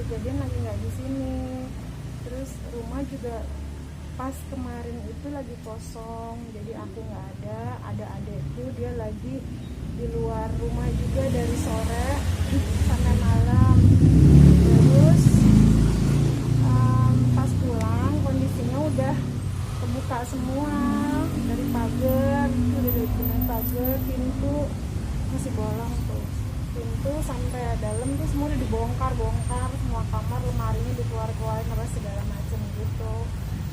kejadian lagi nggak di sini. Terus rumah juga pas kemarin itu lagi kosong, jadi aku nggak ada adekku, dia lagi di luar rumah juga dari sore sampai malam. Terus pas pulang kondisinya udah kebuka semua dari pagar, udah dari pagar, pintu masih bolong tuh, pintu sampai dalam tuh semua udah dibongkar, semua kamar lemarinya dikeluarin apa segala macam gitu,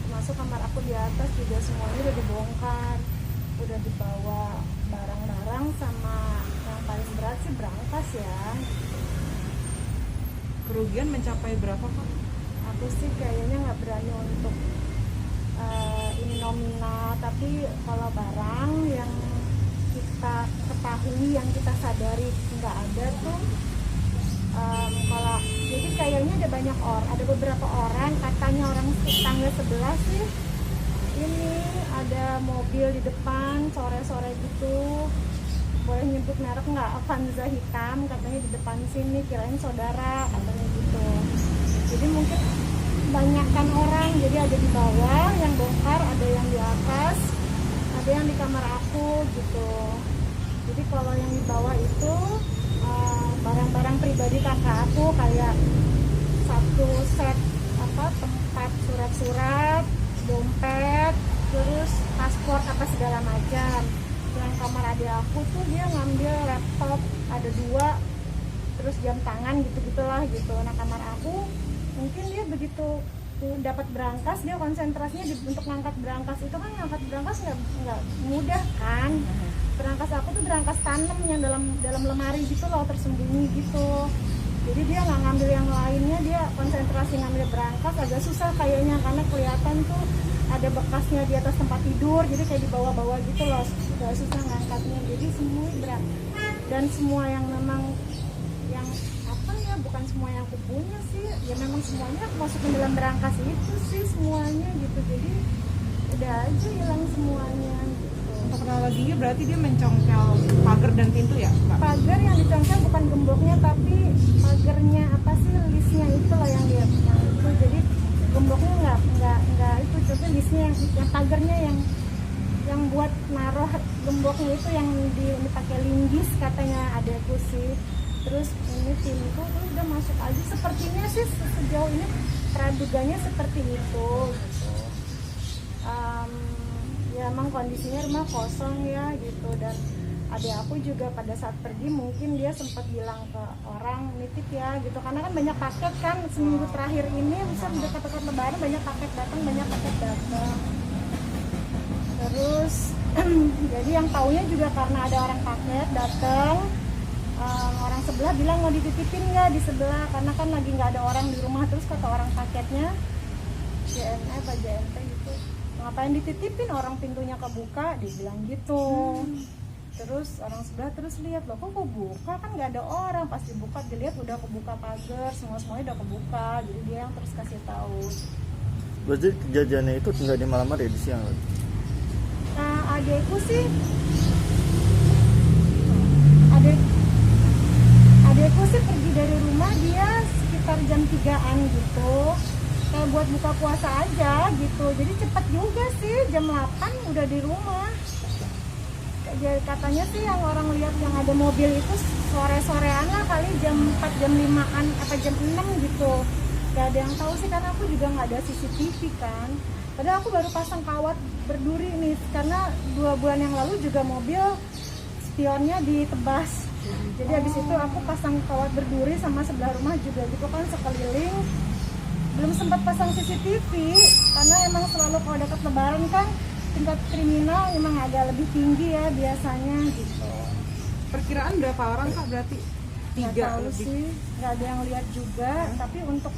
termasuk kamar aku di atas juga semuanya udah dibongkar, udah dibawa barang-barang sama yang paling berat sih berangkas ya. Kerugian mencapai berapa Kak? Aku sih kayaknya nggak berani untuk ini nominal, tapi kalau barang yang kita ketahui, yang kita sadari nggak ada tuh, kalau jadi kayaknya ada beberapa orang, katanya orang tetangga sebelah sih, ini ada mobil di depan sore-sore gitu, boleh nyebut merek nggak, Avanza hitam, katanya di depan sini, kirain saudara katanya gitu. Jadi mungkin banyakkan orang, jadi ada di bawah yang bongkar, ada yang di atas, ada yang di kamar aku gitu. Jadi kalau yang di bawah itu barang-barang pribadi kakak aku, kayak satu set tempat surat-surat, dompet, terus paspor apa segala macam. Yang kamar adik aku tuh dia ngambil laptop ada 2, terus jam tangan gitu-gitulah gitu. Nah kamar aku mungkin dia begitu dapat berangkas, dia konsentrasinya untuk ngangkat berangkas. Itu kan ngangkat berangkas nggak mudah kan. Berangkas aku tuh berangkas tanam yang dalam lemari gitu loh, tersembunyi gitu. Jadi dia nggak ngambil yang lainnya, dia konsentrasi ngambil berangkas. Agak susah kayaknya karena kelihatan tuh ada bekasnya di atas tempat tidur, jadi kayak dibawa-bawa gitu loh, agak susah ngangkatnya. Jadi semua berat, dan semua yang memang yang bukan semua yang aku punya sih, ya memang semuanya masukin dalam berangkas itu sih semuanya gitu. Jadi udah aja hilang semuanya gitu. Untuk kronologinya berarti dia mencongkel pagar dan pintu ya Kak? Pagar yang dicongkel bukan gemboknya, tapi pagarnya apa sih, listnya itu loh yang dia yang itu. Jadi gemboknya nggak itu, coba listnya yang pagarnya yang buat naruh gemboknya itu yang dipakai linggis katanya adekku sih. Terus ini pintu tuh udah masuk aja, sepertinya sih sejauh ini praduganya seperti itu gitu. Ya emang kondisinya rumah kosong ya gitu, dan adik aku juga pada saat pergi mungkin dia sempat bilang ke orang nitip ya gitu, karena kan banyak paket kan seminggu terakhir ini, misal dekat-dekat lebaran banyak paket datang. Terus jadi yang taunya juga karena ada orang paket datang, orang sebelah bilang mau dititipin nggak di sebelah, karena kan lagi nggak ada orang di rumah. Terus kata orang paketnya JNE apa JNT gitu, ngapain dititipin, orang pintunya kebuka, dibilang gitu. Terus orang sebelah terus lihat, loh kok kebuka, kan nggak ada orang. Pas dibuka dilihat udah kebuka pagar, semuanya udah kebuka. Jadi dia yang terus kasih tahu. Berarti kejadiannya itu tinggal di malam hari, di siang? Nah adekku sih pergi dari rumah dia sekitar jam 3-an gitu, kayak buat buka puasa aja gitu. Jadi cepet juga sih, jam 8 udah di rumah. Katanya sih yang orang lihat yang ada mobil itu sore-sorean lah kali, jam 4, jam 5-an apa jam 6 gitu. Gak ada yang tahu sih, karena aku juga nggak ada CCTV kan. Padahal aku baru pasang kawat berduri nih, karena 2 bulan yang lalu juga mobil spionnya ditebas. Jadi habis itu aku pasang kawat berduri sama sebelah rumah juga gitu kan, sekeliling. Belum sempat pasang CCTV karena emang selalu kalau dekat lebaran kan tingkat kriminal emang agak lebih tinggi ya biasanya gitu. Perkiraan berapa orang Kak berarti? 3 lebih sih, nggak ada yang lihat juga. Tapi untuk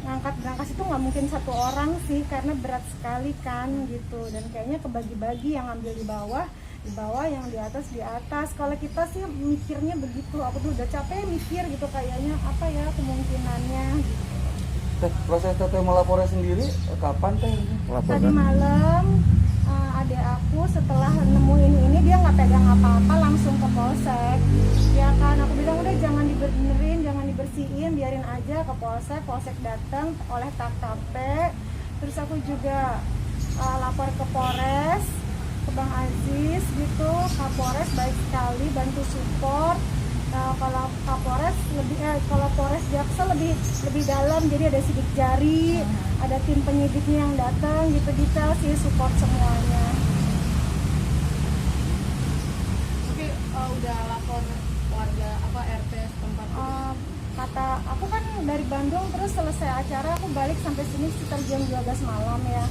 ngangkat berangkas itu nggak mungkin 1 orang sih, karena berat sekali kan gitu. Dan kayaknya kebagi-bagi, yang ambil di bawah, yang di atas. Kalau kita sih mikirnya begitu, aku tuh udah capek mikir gitu, kayaknya apa ya kemungkinannya gitu. Proses teteh melapornya sendiri kapan teh? Tadi malam adik aku setelah nemuin ini, dia nggak pegang apa-apa, langsung ke polsek ya kan. Aku bilang udah jangan dibenerin, jangan dibersihin, informasiin, biarin aja ke polsek datang oleh TKP. Terus aku juga lapor ke Polres, ke Bang Aziz gitu. Kapolres baik sekali bantu support. Kalau Kapolres kalau Polres Jaksel lebih dalam, jadi ada sidik jari, ada tim penyidiknya yang datang gitu, detail sih, support semuanya. Oke, udah lapor warga apa RT setempat? Kata aku kan dari Bandung, terus selesai acara aku balik sampai sini sekitar jam 12 malam ya.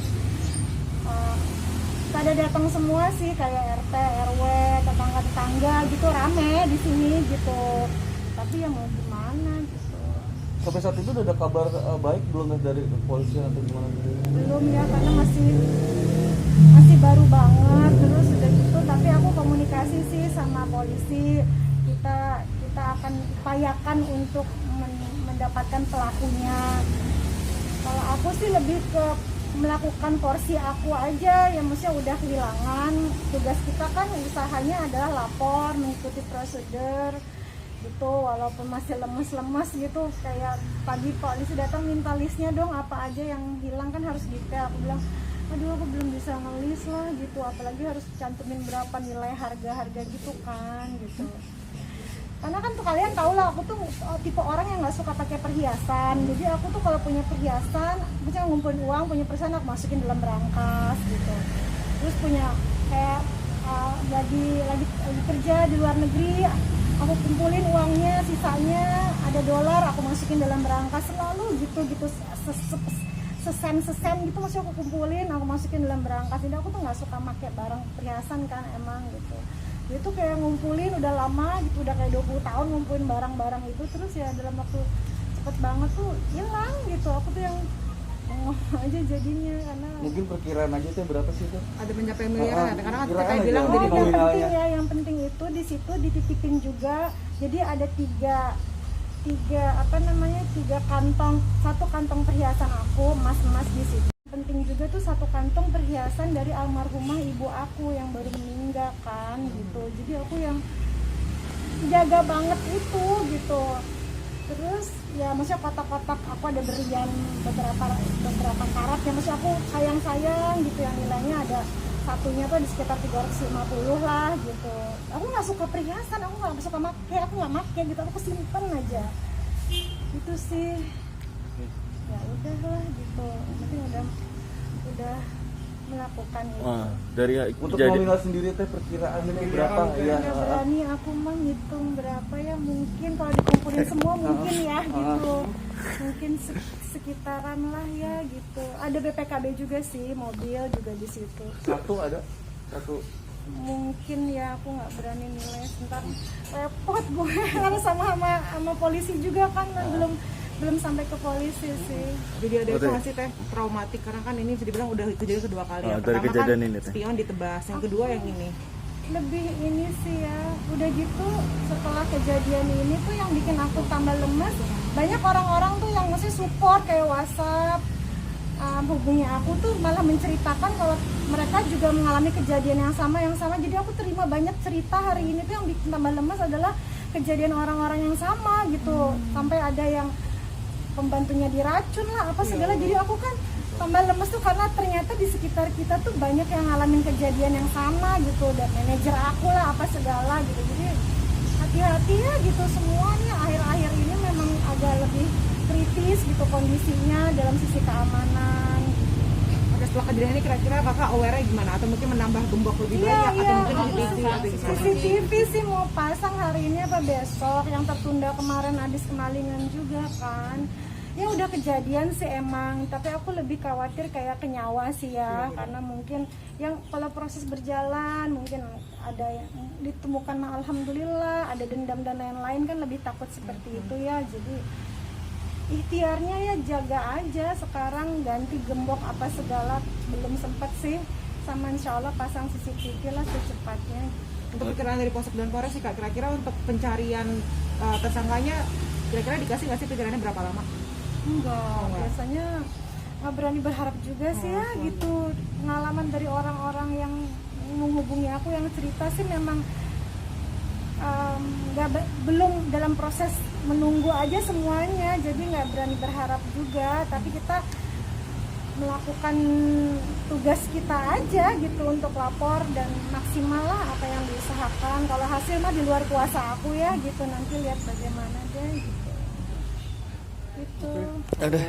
Pada datang semua sih, kayak RT, RW, tetangga-tetangga gitu, rame di sini gitu. Tapi ya mau gimana gitu. Sampai saat itu udah ada kabar baik belum dari kepolisian atau gimana? Belum ya, karena masih baru banget. Terus udah gitu, tapi aku komunikasi sih sama polisi. Kita akan upayakan untuk mendapatkan pelakunya. Kalau aku sih lebih ke melakukan porsi aku aja, yang maksudnya udah kehilangan. Tugas kita kan usahanya adalah lapor, mengikuti prosedur gitu, walaupun masih lemes-lemes gitu. Kayak pagi polisi datang minta listnya dong, apa aja yang hilang, kan harus detail. Aku bilang, aduh aku belum bisa ngelis lah gitu, apalagi harus cantumin berapa nilai harga-harga gitu kan gitu. Karena kan tuh kalian tau lah, aku tuh tipe orang yang nggak suka pakai perhiasan. Jadi aku tuh kalau punya perhiasan, misalnya ngumpulin uang, punya perhiasan aku masukin dalam berangkas gitu. Terus punya kayak lagi kerja di luar negeri, aku kumpulin uangnya, sisanya ada dolar, aku masukin dalam berangkas selalu gitu sesen gitu, maksudnya aku kumpulin, aku masukin dalam berangkas. Jadi aku tuh nggak suka pakai barang perhiasan kan emang gitu. Itu kayak ngumpulin udah lama gitu, udah kayak 20 tahun ngumpulin barang-barang itu, terus ya dalam waktu cepet banget tuh hilang gitu. Aku tuh yang aja jadinya, karena Mungkin perkiraan aja tuh berapa sih itu? Ada mencapai miliaran, karena kan Kirain kayak aja. bilang dari yang nominalnya. penting ya, yang penting itu di situ dititipin juga. Jadi ada tiga kantong, satu kantong perhiasan aku, emas di situ. Penting juga tuh satu kantong perhiasan dari almarhumah ibu aku yang baru meninggal kan gitu. Jadi aku yang jaga banget itu gitu. Terus ya maksudnya kotak-kotak aku ada berlian beberapa karat ya, maksudnya aku sayang gitu, yang nilainya ada satunya tuh di sekitar 350 lah gitu. Aku nggak suka perhiasan, aku nggak suka aku nggak make gitu, aku simpen aja itu sih. Ya udahlah gitu, mungkin udah melakukan itu. Dari untuk nominal sendiri teh perkiraan ini berapa ya? Nggak berani aku mah ngitung berapa ya, mungkin kalau dikumpulin semua mungkin ya gitu, mungkin sekitaran lah ya gitu. Ada BPKB juga sih, mobil juga di situ. Satu Mungkin ya, aku nggak berani nilai, ntar repot gue harus sama polisi juga kan, belum sampai ke polisi sih. Jadi ada itu masih teh traumatik, karena kan ini bisa dibilang udah kejadian kedua kali. Yang dari pertama kejadian kan ini, teh. spion ditebas, yang kedua yang ini. Lebih ini sih ya, udah gitu setelah kejadian ini tuh yang bikin aku tambah lemes, banyak orang-orang tuh yang mesti support kayak WhatsApp, hubungi aku tuh malah menceritakan kalau mereka juga mengalami kejadian yang sama. Jadi aku terima banyak cerita hari ini tuh, yang bikin tambah lemes adalah kejadian orang-orang yang sama gitu. Sampai ada yang pembantunya diracun lah apa segala. Jadi aku kan tambah lemes tuh karena ternyata di sekitar kita tuh banyak yang ngalamin kejadian yang sama gitu, dan manajer aku lah apa segala gitu. Jadi hati-hati ya gitu semuanya. Akhir-akhir ini memang agak lebih kritis gitu kondisinya dalam sisi keamanan. Oke, setelah kejadian ini kira-kira kakak aware-nya gimana? Atau mungkin menambah gembok lebih banyak? Atau mungkin CCTV atau gimana? CCTV sih mau pasang hari ini apa besok, yang tertunda kemarin habis kemalingan juga kan. Ya udah kejadian sih emang, tapi aku lebih khawatir kayak ke nyawa sih ya, karena mungkin yang kalau proses berjalan mungkin ada yang ditemukan, alhamdulillah ada dendam dan lain-lain, kan lebih takut seperti itu ya. Jadi ikhtiarnya ya jaga aja sekarang, ganti gembok apa segala belum sempat sih, sama insya Allah pasang CCTV lah secepatnya. Untuk perkiraan dari Polsek dan Polres sih kak, kira-kira untuk pencarian tersangkanya kira-kira dikasih nggak sih perkiraannya berapa lama? Enggak, biasanya nggak berani berharap juga sih ya gitu. Pengalaman dari orang-orang yang menghubungi aku yang cerita sih memang belum dalam proses menunggu aja semuanya, jadi nggak berani berharap juga, tapi kita melakukan tugas kita aja gitu untuk lapor dan maksimal lah apa yang diusahakan. Kalau hasil mah di luar kuasa aku ya gitu, nanti lihat bagaimana deh gitu. Udah.